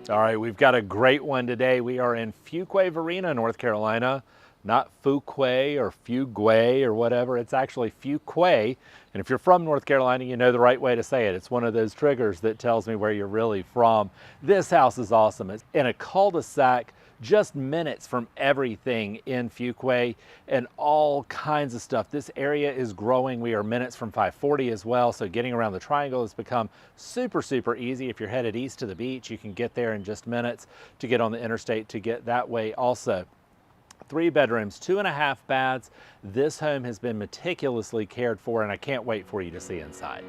All right, we've got a great one today. We are in Fuquay, Varina, North Carolina. Not Fuquay or Fuquay or whatever. It's actually Fuquay. And if you're from North Carolina, you know the right way to say it. It's one of those triggers that tells me where you're really from. This house is awesome. It's in a cul-de-sac, just minutes from everything in Fuquay and all kinds of stuff. This area is growing. We are minutes from 540 as well. So getting around the triangle has become super, super easy. If you're headed east to the beach, you can get there in just minutes to get on the interstate to get that way also. 3 bedrooms, 2.5 baths. This home has been meticulously cared for, and I can't wait for you to see inside.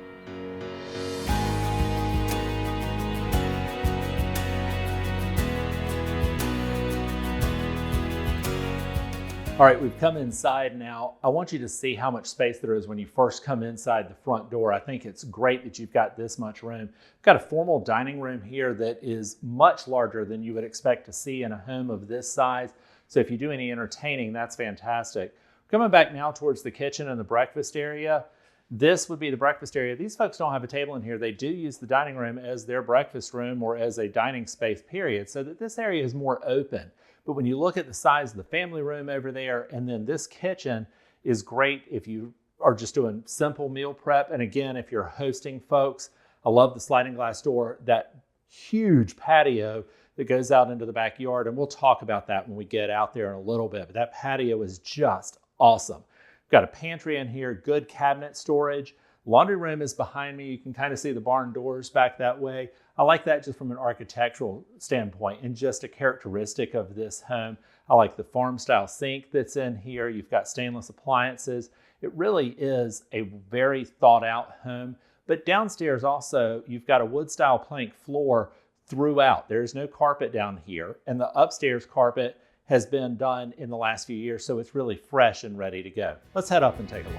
All right, we've come inside now. I want you to see how much space there is when you first come inside the front door. I think it's great that you've got this much room. We've got a formal dining room here that is much larger than you would expect to see in a home of this size. So if you do any entertaining, that's fantastic. Coming back now towards the kitchen and the breakfast area, this would be the breakfast area. These folks don't have a table in here. They do use the dining room as their breakfast room or as a dining space period, so that this area is more open. But when you look at the size of the family room over there, and then this kitchen is great if you are just doing simple meal prep. And again, if you're hosting folks, I love the sliding glass door, that huge patio that goes out into the backyard. And we'll talk about that when we get out there in a little bit. But that patio is just awesome. We've got a pantry in here, good cabinet storage. Laundry room is behind me. You can kind of see the barn doors back that way. I like that just from an architectural standpoint and just a characteristic of this home. I like the farm style sink that's in here. You've got stainless appliances. It really is a very thought out home. But downstairs also, you've got a wood style plank floor throughout. There's no carpet down here. And the upstairs carpet has been done in the last few years, so it's really fresh and ready to go. Let's head up and take a look.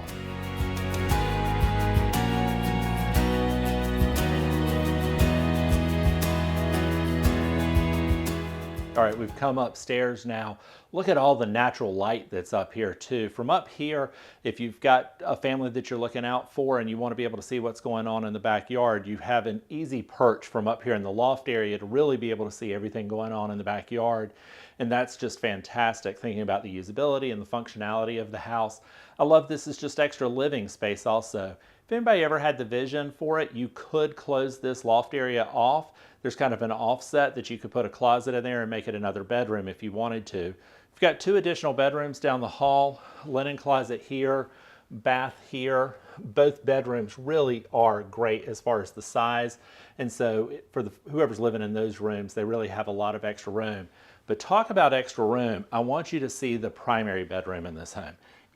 All right, we've come upstairs now. Look at all the natural light that's up here too. From up here, if you've got a family that you're looking out for and you want to be able to see what's going on in the backyard, you have an easy perch from up here in the loft area to really be able to see everything going on in the backyard. And that's just fantastic, thinking about the usability and the functionality of the house. I love this is just extra living space also. If anybody ever had the vision for it, you could close this loft area off. There's kind of an offset that you could put a closet in there and make it another bedroom if you wanted to. You've got 2 additional bedrooms down the hall, linen closet here, bath here. Both bedrooms really are great as far as the size. And so for whoever's living in those rooms, they really have a lot of extra room. But talk about extra room, I want you to see the primary bedroom in this home.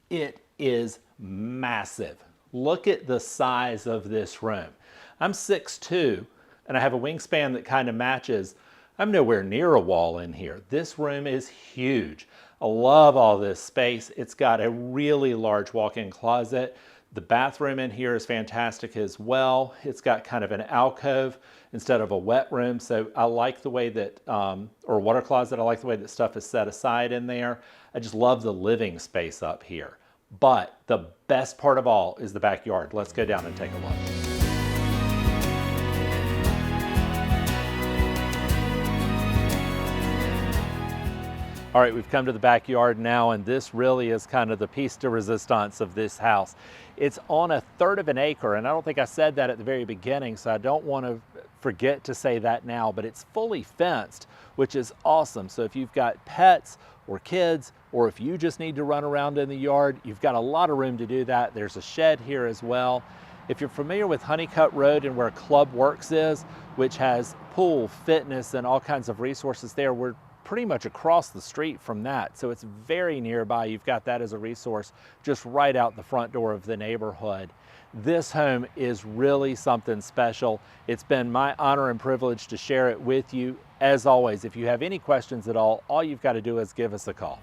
It is massive. Look at the size of this room. I'm 6'2", and I have a wingspan that kind of matches. I'm nowhere near a wall in here. This room is huge. I love all this space. It's got a really large walk-in closet. The bathroom in here is fantastic as well. It's got kind of an alcove instead of a wet room. So I like the way that, or water closet, I like the way that stuff is set aside in there. I just love the living space up here. But the best part of all is the backyard. Let's go down and take a look. All right, we've come to the backyard now, and this really is kind of the piece de resistance of this house. It's on 1/3 of an acre, and I don't think I said that at the very beginning, so I don't want to forget to say that now, but it's fully fenced, which is awesome. So if you've got pets or kids, or if you just need to run around in the yard, you've got a lot of room to do that. There's a shed here as well. If you're familiar with Honeycutt Road and where Club Works is, which has pool, fitness, and all kinds of resources there, we're pretty much across the street from that. So it's very nearby. You've got that as a resource just right out the front door of the neighborhood. This home is really something special. It's been my honor and privilege to share it with you. As always, if you have any questions at all you've got to do is give us a call.